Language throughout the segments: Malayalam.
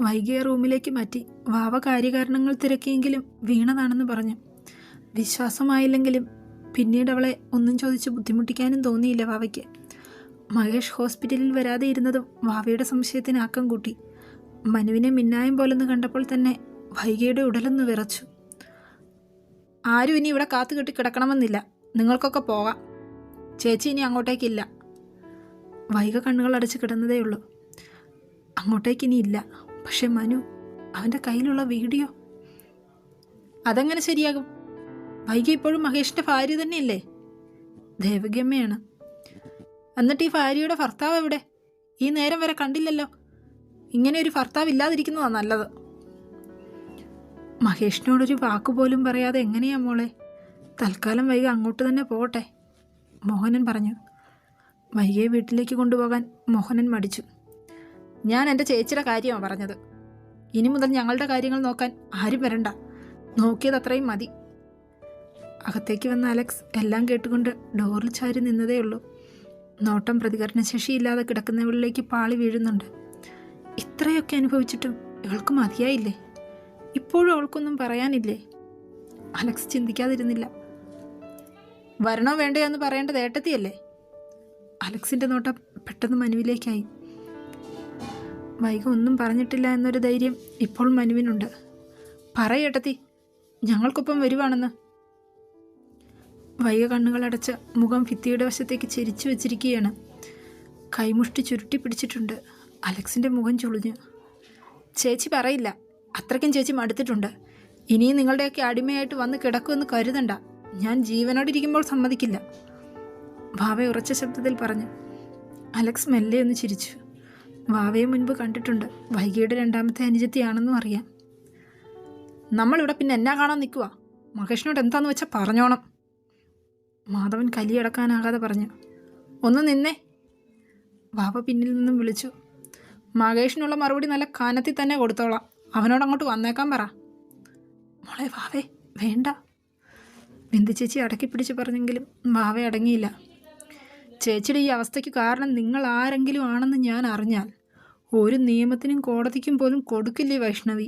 വൈകിയ റൂമിലേക്ക് മാറ്റി. വാവ കാര്യകാരണങ്ങൾ തിരക്കിയെങ്കിലും വീണതാണെന്ന് പറഞ്ഞു. വിശ്വാസമായില്ലെങ്കിലും പിന്നീട് അവളെ ഒന്നും ചോദിച്ച് ബുദ്ധിമുട്ടിക്കാനും തോന്നിയില്ല വാവയ്ക്ക്. മഹേഷ് ഹോസ്പിറ്റലിൽ വരാതെ ഇരുന്നതും വാവയുടെ സംശയത്തിന് ആക്കം കൂട്ടി. മനുവിനെ മിന്നായം പോലൊന്ന് കണ്ടപ്പോൾ തന്നെ വൈകിയുടെ ഉടലൊന്ന് വിറച്ചു. ആരും ഇനി ഇവിടെ കാത്തുകെട്ടി കിടക്കണമെന്നില്ല, നിങ്ങൾക്കൊക്കെ പോകാം. ചേച്ചി ഇനി അങ്ങോട്ടേക്കില്ല. വൈക കണ്ണുകൾ അടച്ച് കിടന്നതേയുള്ളൂ. അങ്ങോട്ടേക്കിനിയില്ല. പക്ഷെ മനു, അവൻ്റെ കയ്യിലുള്ള വീഡിയോ അതെങ്ങനെ ശരിയാകും? വൈകി ഇപ്പോഴും മഹേഷിൻ്റെ ഭാര്യ തന്നെയല്ലേ? ദേവകിയമ്മയാണ്. എന്നിട്ട് ഈ ഭാര്യയുടെ ഭർത്താവ് എവിടെ? ഈ നേരം വരെ കണ്ടില്ലല്ലോ. ഇങ്ങനെ ഒരു ഭർത്താവ് ഇല്ലാതിരിക്കുന്നതാണ് നല്ലത്. മഹേഷിനോടൊരു വാക്കുപോലും പറയാതെ എങ്ങനെയാ മോളെ? തൽക്കാലം വൈകി അങ്ങോട്ട് തന്നെ പോകട്ടെ, മോഹനൻ പറഞ്ഞു. വൈകിയെ വീട്ടിലേക്ക് കൊണ്ടുപോകാൻ മോഹനൻ മടിച്ചു. ഞാൻ എൻ്റെ ചേച്ചിയുടെ കാര്യമാണ് പറഞ്ഞത്. ഇനി മുതൽ ഞങ്ങളുടെ കാര്യങ്ങൾ നോക്കാൻ ആരും വരണ്ട. നോക്കിയത് അത്രയും മതി. അകത്തേക്ക് വന്ന അലക്സ് എല്ലാം കേട്ടുകൊണ്ട് ഡോറിൽ ചാരി നിന്നതേയുള്ളൂ. നോട്ടം പ്രതികരണശേഷിയില്ലാതെ കിടക്കുന്നവളിലേക്ക് പാളി വീഴുന്നുണ്ട്. ഇത്രയൊക്കെ അനുഭവിച്ചിട്ടും ഇവൾക്ക് മതിയായില്ലേ? ഇപ്പോഴും അവൾക്കൊന്നും പറയാനില്ലേ? അലക്സ് ചിന്തിക്കാതിരുന്നില്ല. വരണോ വേണ്ടയോ എന്ന് പറയേണ്ടത് ഏട്ടത്തിയല്ലേ? അലക്സിൻ്റെ നോട്ടം പെട്ടെന്ന് മനുവിലേക്കായി. വൈക ഒന്നും പറഞ്ഞിട്ടില്ല എന്നൊരു ധൈര്യം ഇപ്പോൾ മനുവിനുണ്ട്. പറയേട്ടത്തി, ഞങ്ങൾക്കൊപ്പം വരുവാണെന്ന്. വൈക കണ്ണുകളടച്ച് മുഖം ഭിത്തിയുടെ വശത്തേക്ക് ചെരിച്ചു വെച്ചിരിക്കുകയാണ്. കൈമുഷ്ടി ചുരുട്ടി പിടിച്ചിട്ടുണ്ട്. അലക്സിൻ്റെ മുഖം ചുളിഞ്ഞു. ചേച്ചി പറയില്ല, അത്രയ്ക്കും ചേച്ചി മടുത്തിട്ടുണ്ട്. ഇനിയും നിങ്ങളുടെയൊക്കെ അടിമയായിട്ട് വന്ന് കിടക്കുമെന്ന് കരുതണ്ട. ഞാൻ ജീവനോടിരിക്കുമ്പോൾ സമ്മതിക്കില്ല, വാവ ഉറച്ച ശബ്ദത്തിൽ പറഞ്ഞു. അലക്സ് മെല്ലെ ഒന്ന് ചിരിച്ചു. വാവയെ മുൻപ് കണ്ടിട്ടുണ്ട്. വൈകിയുടെ രണ്ടാമത്തെ അനുജത്തിയാണെന്നും അറിയാം. നമ്മളിവിടെ പിന്നെ എന്നാ കാണാൻ നിൽക്കുക? മഹേഷിനോട് എന്താന്ന് വെച്ചാൽ പറഞ്ഞോണം, മാധവൻ കലിയടക്കാനാകാതെ പറഞ്ഞു. ഒന്ന് നിന്നേ, വാവ പിന്നിൽ നിന്നും വിളിച്ചു. മഹേഷിനുള്ള മറുപടി നല്ല കാനത്തിൽ തന്നെ കൊടുത്തോളാം. അവനോടങ്ങോട്ട് വന്നേക്കാൻ പറ. മോളെ വാവേ, വേണ്ട, ബിന്ദു ചേച്ചി അടക്കി പിടിച്ച് പറഞ്ഞെങ്കിലും വാവ അടങ്ങിയില്ല. ചേച്ചിയുടെ ഈ അവസ്ഥയ്ക്ക് കാരണം നിങ്ങൾ ആരെങ്കിലും ആണെന്ന് ഞാൻ അറിഞ്ഞാൽ ഒരു നിയമത്തിനും കോടതിക്കും പോലും കൊടുക്കില്ലേ വൈഷ്ണവി.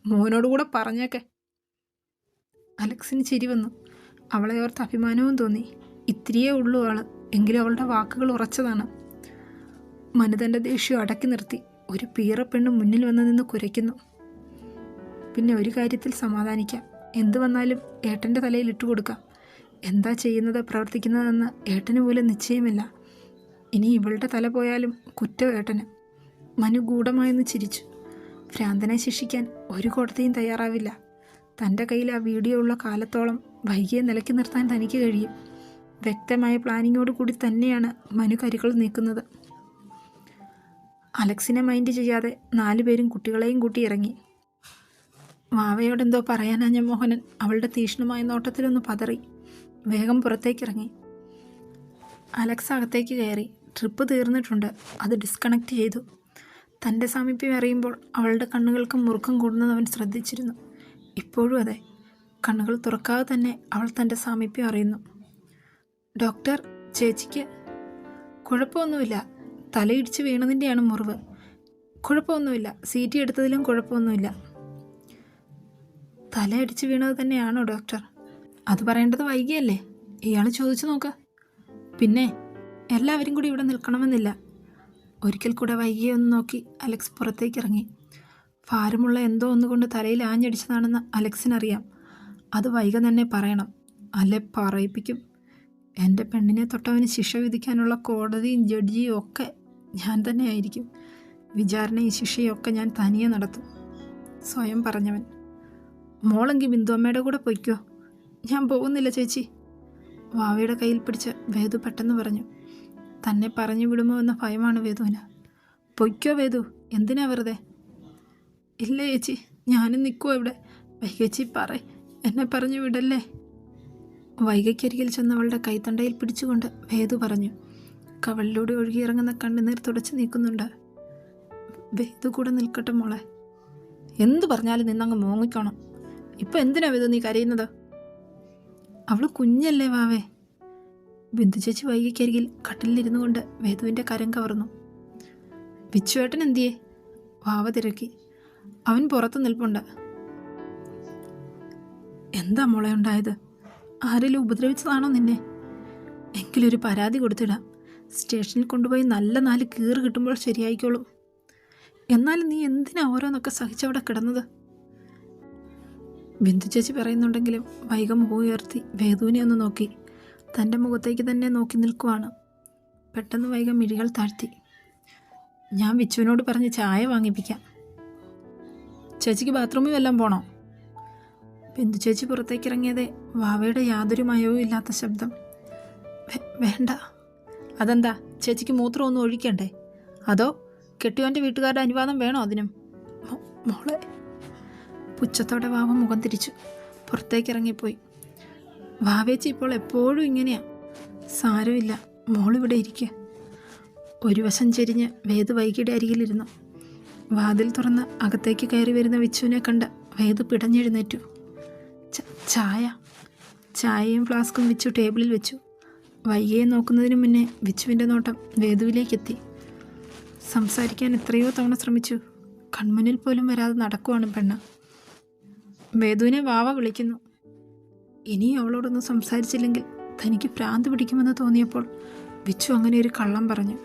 മോനോടുകൂടെ പറഞ്ഞേക്കെ. അലക്സിന് ചിരി വന്നു. അവളെ ഓർത്ത് അഭിമാനവും തോന്നി. ഇത്തിരിയേ ഉള്ളൂ ആള്, എങ്കിലും അവളുടെ വാക്കുകൾ ഉറച്ചതാണ്. മനുതൻ്റെ ദേഷ്യം അടക്കി നിർത്തി. ഒരു പീറപ്പെണ്ണ് മുന്നിൽ വന്ന് നിന്ന് കുരയ്ക്കുന്നു. പിന്നെ ഒരു കാര്യത്തിൽ സമാധാനിക്കാം. എന്തു വന്നാലും ഏട്ടൻ്റെ തലയിൽ ഇട്ടുകൊടുക്കാം. എന്താ ചെയ്യുന്നത് പ്രവർത്തിക്കുന്നതെന്ന് ഏട്ടന് പോലും നിശ്ചയമില്ല. ഇനി ഇവളുടെ തല പോയാലും കുറ്റം ഏട്ടന്. മനു ഗൂഢമായെന്ന് ചിരിച്ചു. ഭ്രാന്തനെ ശിക്ഷിക്കാൻ ഒരു കോടതിയും തയ്യാറാവില്ല. തൻ്റെ കയ്യിൽ ആ വീഡിയോ ഉള്ള കാലത്തോളം വൈകിയെ നിലയ്ക്ക് നിർത്താൻ തനിക്ക് കഴിയും. വ്യക്തമായ പ്ലാനിങ്ങോട് കൂടി തന്നെയാണ് മനു കരികൾ നീക്കുന്നത്. അലക്സിനെ മൈൻഡ് ചെയ്യാതെ 4 പേരും കുട്ടികളെയും കൂട്ടി ഇറങ്ങി. വാവയോടെന്തോ പറയാനാഞ്ഞ മോഹനൻ അവളുടെ തീക്ഷ്ണമായ നോട്ടത്തിലൊന്ന് പതറി. വേഗം പുറത്തേക്കിറങ്ങി. അലക്സ് അകത്തേക്ക് കയറി. ട്രിപ്പ് തീർന്നിട്ടുണ്ട്, അത് ഡിസ്കണക്ട് ചെയ്തു. തൻ്റെ സാമീപ്യം അറിയുമ്പോൾ അവളുടെ കണ്ണുകൾക്ക് മുറുക്കം കൂടുന്നത് അവൻ ശ്രദ്ധിച്ചിരുന്നു. ഇപ്പോഴും അതെ, കണ്ണുകൾ തുറക്കാതെ തന്നെ അവൾ തൻ്റെ സാമീപ്യം അറിയുന്നു. ഡോക്ടർ, ചേച്ചിക്ക് കുഴപ്പമൊന്നുമില്ല. തലയിടിച്ച് വീണതിൻ്റെയാണ് മുറിവ്. കുഴപ്പമൊന്നുമില്ല. CT എടുത്തതിലും കുഴപ്പമൊന്നുമില്ല. തലയടിച്ച് വീണത് തന്നെയാണോ ഡോക്ടർ? അത് പറയേണ്ടത് വൈകിയല്ലേ? ഇയാൾ ചോദിച്ചു നോക്ക്. പിന്നെ എല്ലാവരും കൂടി ഇവിടെ നിൽക്കണമെന്നില്ല. ഒരിക്കൽ കൂടെ വൈകിയെ ഒന്ന് നോക്കി അലക്സ് പുറത്തേക്ക് ഇറങ്ങി. ഭാരമുള്ള എന്തോ ഒന്നുകൊണ്ട് തലയിൽ ആഞ്ഞടിച്ചതാണെന്ന് അലക്സിനറിയാം. അത് വൈക തന്നെ പറയണം, അല്ലെ പറയിപ്പിക്കും. എൻ്റെ പെണ്ണിനെ തൊട്ടവന് ശിക്ഷ വിധിക്കാനുള്ള കോടതിയും ജഡ്ജിയും ഒക്കെ ഞാൻ തന്നെയായിരിക്കും. വിചാരണയും ശിക്ഷയൊക്കെ ഞാൻ തനിയെ നടത്തും, സ്വയം പറഞ്ഞവൻ. മോളെങ്കിൽ ബിന്ദു അമ്മയുടെ കൂടെ പൊയ്ക്കോ. ഞാൻ പോകുന്നില്ല ചേച്ചി, വാവയുടെ കയ്യിൽ പിടിച്ച് വേദു പെട്ടെന്ന് പറഞ്ഞു. തന്നെ പറഞ്ഞു വിടുമോ എന്ന ഭയമാണ് വേദുവിന്. പൊയ്ക്കോ വേദു, എന്തിനാ വെറുതെ? ഇല്ല ചേച്ചി, ഞാനും നിൽക്കുമോ ഇവിടെ. വൈകേച്ചി എന്നെ പറഞ്ഞു വിടല്ലേ. വൈകയ്ക്കരികിൽ ചെന്നവളുടെ കൈത്തണ്ടയിൽ പിടിച്ചുകൊണ്ട് വേദു പറഞ്ഞു. കവളിലൂടെ ഒഴുകിയിറങ്ങുന്ന കണ്ണുനീർ തുടച്ചു നീക്കുന്നുണ്ട്. വേദു കൂടെ നിൽക്കട്ടെ മോളെ. എന്തു പറഞ്ഞാലും നിന്നങ്ങ് മോങ്ങിക്കണം. ഇപ്പം എന്തിനാ വേദു നീ കരയുന്നത്? അവൾ കുഞ്ഞല്ലേ വാവേ. ബിന്ദു ചേച്ചി വൈകിക്കരികിൽ കട്ടിലിരുന്നു കൊണ്ട് വേദുവിൻ്റെ കരം കവർന്നു. വിച്ചുവേട്ടൻ എന്തിയേ? വാവ തിരക്കി. അവൻ പുറത്ത് നിൽപ്പുണ്ട്. എന്താ മോളെ ഉണ്ടായത്? ആരെങ്കിലും ഉപദ്രവിച്ചതാണോ നിന്നെ? എങ്കിലൊരു പരാതി കൊടുത്തിടാം. സ്റ്റേഷനിൽ കൊണ്ടുപോയി നല്ല 4 കീറ് കിട്ടുമ്പോൾ ശരിയായിക്കോളൂ. എന്നാലും നീ എന്തിനാ ഓരോന്നൊക്കെ സഹിച്ചവിടെ കിടന്നത്? ബിന്ദു ചേച്ചി പറയുന്നുണ്ടെങ്കിലും വൈഗ മുഖം ഉയർത്തി വേദുവിനെ ഒന്ന് നോക്കി. തൻ്റെ മുഖത്തേക്ക് തന്നെ നോക്കി നിൽക്കുവാണ്. പെട്ടെന്ന് വൈഗ മിഴികൾ താഴ്ത്തി. ഞാൻ വിച്ചുവിനോട് പറഞ്ഞ് ചായ വാങ്ങിപ്പിക്കാം. ചേച്ചിക്ക് ബാത്റൂമിൽ വല്ലതും പോണോ? ബിന്ദു ചേച്ചി പുറത്തേക്ക് ഇറങ്ങിയതേ വാവയുടെ യാതൊരു മയവും ഇല്ലാത്ത ശബ്ദം. വേണ്ട. അതെന്താ, ചേച്ചിക്ക് മൂത്രം ഒന്നും ഒഴിക്കണ്ടേ? അതോ കെട്ടിയോൻ്റെ വീട്ടുകാരുടെ അനുവാദം വേണോ അതിനും? മോളെ. പുച്ഛത്തോടെ വാവ മുഖം തിരിച്ചു പുറത്തേക്ക് ഇറങ്ങിപ്പോയി. വാവേച്ചി ഇപ്പോൾ എപ്പോഴും ഇങ്ങനെയാ. സാരമില്ല, മോളിവിടെ ഇരിക്കുക. ഒരു വശം ചെരിഞ്ഞ് വേദു വൈകിയുടെ അരികിലിരുന്നു. വാതിൽ തുറന്ന് അകത്തേക്ക് കയറി വരുന്ന വിച്ചുവിനെ കണ്ട് വേദു പിടഞ്ഞെഴുന്നേറ്റു. ചായ. ചായയും ഫ്ലാസ്കും വിച്ചു ടേബിളിൽ വെച്ചു. വൈകിയെ നോക്കുന്നതിന് മുന്നേ വിച്ചുവിൻ്റെ നോട്ടം വേദുവിലേക്കെത്തി. സംസാരിക്കാൻ എത്രയോ തവണ ശ്രമിച്ചു. കൺമുന്നിൽ പോലും വരാതെ നടക്കുവാണ് പെണ്ണ്. വേദുവിനെ വാവ വിളിക്കുന്നു. ഇനിയും അവളോടൊന്നും സംസാരിച്ചില്ലെങ്കിൽ തനിക്ക് ഭ്രാന്ത് പിടിക്കുമെന്ന് തോന്നിയപ്പോൾ വിച്ചു അങ്ങനെ ഒരു കള്ളം പറഞ്ഞു.